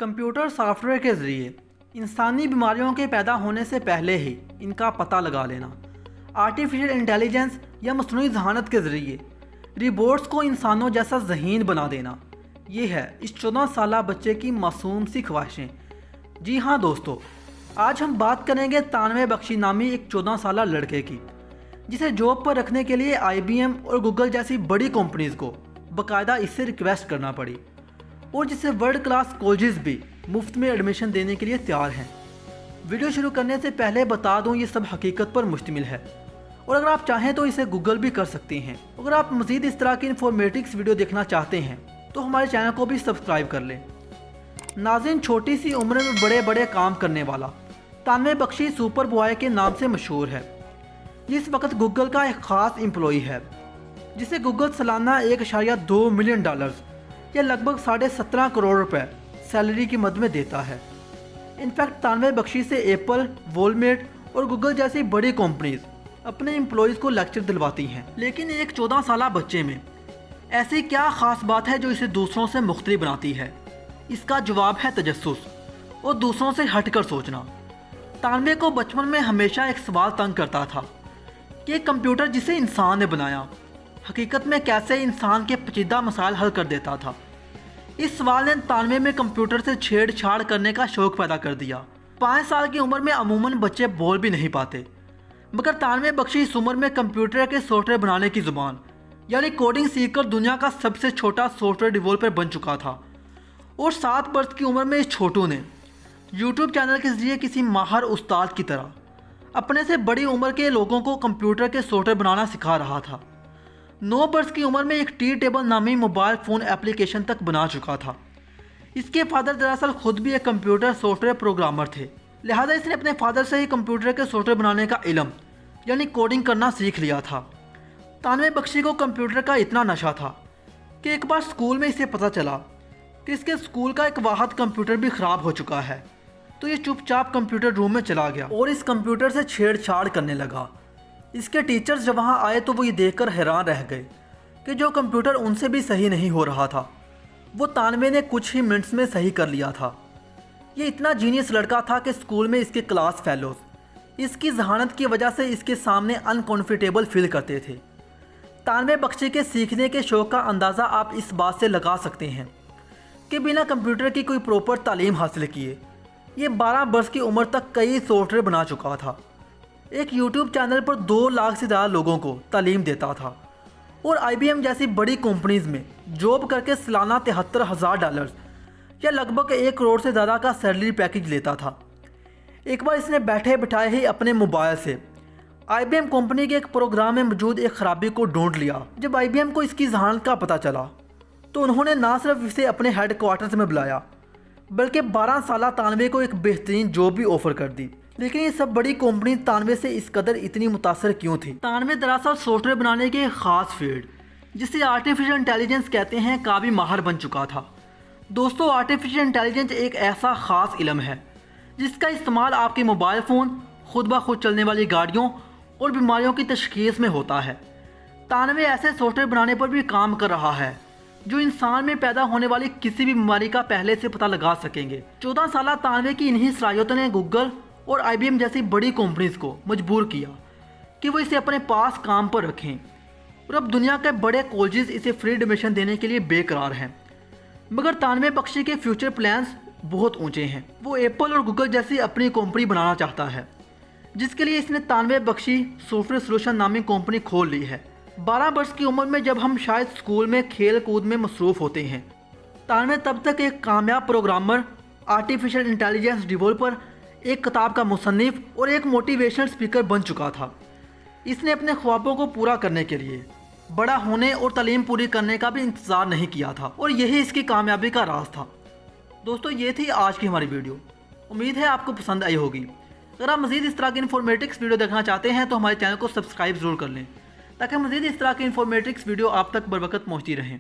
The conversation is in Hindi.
कंप्यूटर सॉफ्टवेयर के ज़रिए इंसानी बीमारियों के पैदा होने से पहले ही इनका पता लगा लेना, आर्टिफिशियल इंटेलिजेंस या मसनूई जहानत के ज़रिए रिबोट्स को इंसानों जैसा ज़हीन बना देना, ये है इस 14 साला बच्चे की मासूम सी ख्वाहिशें। जी हाँ दोस्तों, आज हम बात करेंगे तानवे बख्शी नामी एक 14 साला लड़के की, जिसे जॉब पर रखने के लिए IBM और गूगल जैसी बड़ी कंपनीज़ को बाकायदा इससे रिक्वेस्ट करना पड़ी और जिसे वर्ल्ड क्लास कॉलेजेस भी मुफ्त में एडमिशन देने के लिए तैयार हैं। वीडियो शुरू करने से पहले बता दूं, ये सब हकीकत पर मुश्तमिल है और अगर आप चाहें तो इसे गूगल भी कर सकते हैं। अगर आप मज़ीद इस तरह की इन्फॉर्मेटिक्स वीडियो देखना चाहते हैं तो हमारे चैनल को भी सब्सक्राइब कर लें। नाज़रीन, छोटी सी उम्र में बड़े बड़े काम करने वाला तानवे बख्शी सुपर बॉय के नाम से मशहूर है। ये इस वक्त गूगल का एक ख़ास एम्प्लॉई है जिसे गूगल सालाना $1.2 मिलियन या लगभग 17.5 करोड़ रुपए सैलरी की मद में देता है। इनफैक्ट तानवे बख्शी से एप्पल, वॉलमार्ट और गूगल जैसी बड़ी कंपनीज अपने एम्प्लॉयज़ को लेक्चर दिलवाती हैं। लेकिन एक 14 साला बच्चे में ऐसी क्या ख़ास बात है जो इसे दूसरों से मुख्तलिफ बनाती है? इसका जवाब है तजस्सुस और दूसरों से हटकर सोचना। तानवे को बचपन में हमेशा एक सवाल तंग करता था कि एक कंप्यूटर जिसे इंसान ने बनाया हकीकत में कैसे इंसान के पेचीदा मसाइल हल कर देता था। इस सवाल ने तानवे में कंप्यूटर से छेड़छाड़ करने का शौक़ पैदा कर दिया। 5 साल की उम्र में अमूमन बच्चे बोल भी नहीं पाते, मगर तानवे बख्शी इस उम्र में कंप्यूटर के सॉफ्टवेयर बनाने की ज़ुबान यानी कोडिंग सीखकर दुनिया का सबसे छोटा सॉफ्टवेयर डेवलपर बन चुका था। और 7 वर्ष की उम्र में इस छोटू ने यूट्यूब चैनल के ज़रिए किसी माहर उस्ताद की तरह अपने से बड़ी उम्र के लोगों को कंप्यूटर के सॉफ्टवेयर बनाना सिखा रहा था। 9 वर्ष की उम्र में एक टी टेबल नामी मोबाइल फ़ोन एप्लीकेशन तक बना चुका था। इसके फादर दरअसल खुद भी एक कंप्यूटर सॉफ्टवेयर प्रोग्रामर थे, लिहाजा इसने अपने फादर से ही कंप्यूटर के सॉफ्टवेयर बनाने का इल्म यानी कोडिंग करना सीख लिया था। तानवे बख्शी को कंप्यूटर का इतना नशा था कि एक बार स्कूल में इसे पता चला कि इसके स्कूल का एक वाहद कंप्यूटर भी ख़राब हो चुका है, तो ये चुपचाप कंप्यूटर रूम में चला गया और इस कंप्यूटर से छेड़छाड़ करने लगा। इसके टीचर्स जब वहाँ आए तो वो ये देखकर हैरान रह गए कि जो कंप्यूटर उनसे भी सही नहीं हो रहा था वो तानवे ने कुछ ही मिनट्स में सही कर लिया था। ये इतना जीनियस लड़का था कि स्कूल में इसके क्लास फेलोज इसकी जहानत की वजह से इसके सामने अनकंफर्टेबल फील करते थे। तानवे बख्शी के सीखने के शौक़ का अंदाज़ा आप इस बात से लगा सकते हैं कि बिना कंप्यूटर की कोई प्रॉपर तालीम हासिल किए ये 12 वर्ष की उम्र तक कई सॉफ्टवेयर बना चुका था। एक YouTube चैनल पर 2 लाख से ज़्यादा लोगों को तालीम देता था और IBM जैसी बड़ी कंपनीज़ में जॉब करके सालाना $73,000 या लगभग 1 करोड़ से ज़्यादा का सैलरी पैकेज लेता था। एक बार इसने बैठे बिठाए ही अपने मोबाइल से IBM कंपनी के एक प्रोग्राम में मौजूद एक खराबी को ढूंढ लिया। जब IBM को इसकी जहानत का पता चला तो उन्होंने ना सिर्फ इसे अपने हेड क्वार्टर्स में बुलाया बल्कि 12 साला तानवे को एक बेहतरीन जॉब भी ऑफर कर दी। लेकिन ये सब बड़ी कंपनी तानवे से इस कदर इतनी मुतासर क्यों थी? तानवे दरअसल सॉफ्टवेयर बनाने के एक ख़ास फील्ड जिसे आर्टिफिशियल इंटेलिजेंस कहते हैं का भी माहिर बन चुका था। दोस्तों, आर्टिफिशियल इंटेलिजेंस एक ऐसा ख़ास इल्म है जिसका इस्तेमाल आपके मोबाइल फ़ोन, खुद ब खुद चलने वाली गाड़ियों और बीमारियों की तशख़ीस में होता है। तानवे ऐसे सॉफ्टवेयर बनाने पर भी काम कर रहा है जो इंसान में पैदा होने वाली किसी भी बीमारी का पहले से पता लगा सकेंगे। 14 साला तानवे की इन्हीं सलाहियतों ने गूगल और IBM जैसी बड़ी कंपनीज़ को मजबूर किया कि वो इसे अपने पास काम पर रखें और अब दुनिया के बड़े कॉलेजेस इसे फ्री एडमिशन देने के लिए बेकरार हैं। मगर तानवे बख्शी के फ्यूचर प्लान्स बहुत ऊंचे हैं। वो एप्पल और गूगल जैसी अपनी कंपनी बनाना चाहता है, जिसके लिए इसने तानवे बख्शी सॉफ्टवेयर सोल्यूशन नामी कंपनी खोल ली है। 12 वर्ष की उम्र में जब हम शायद स्कूल में खेल कूद में मसरूफ़ होते हैं, तानवे तब तक एक कामयाब प्रोग्रामर, आर्टिफिशियल इंटेलिजेंस डेवलपर, एक किताब का मुसन्निफ और एक मोटिवेशनल स्पीकर बन चुका था। इसने अपने ख्वाबों को पूरा करने के लिए बड़ा होने और तालीम पूरी करने का भी इंतज़ार नहीं किया था और यही इसकी कामयाबी का राज था। दोस्तों, ये थी आज की हमारी वीडियो। उम्मीद है आपको पसंद आई होगी। अगर आप मज़ीद इस तरह की इन्फॉर्मेटिक्स वीडियो देखना चाहते हैं तो हमारे चैनल को सब्सक्राइब ज़रूर कर लें ताकि मज़ीद इस तरह की इन्फॉर्मेटिक्स वीडियो आप तक बर वक्त पहुँचती रहें।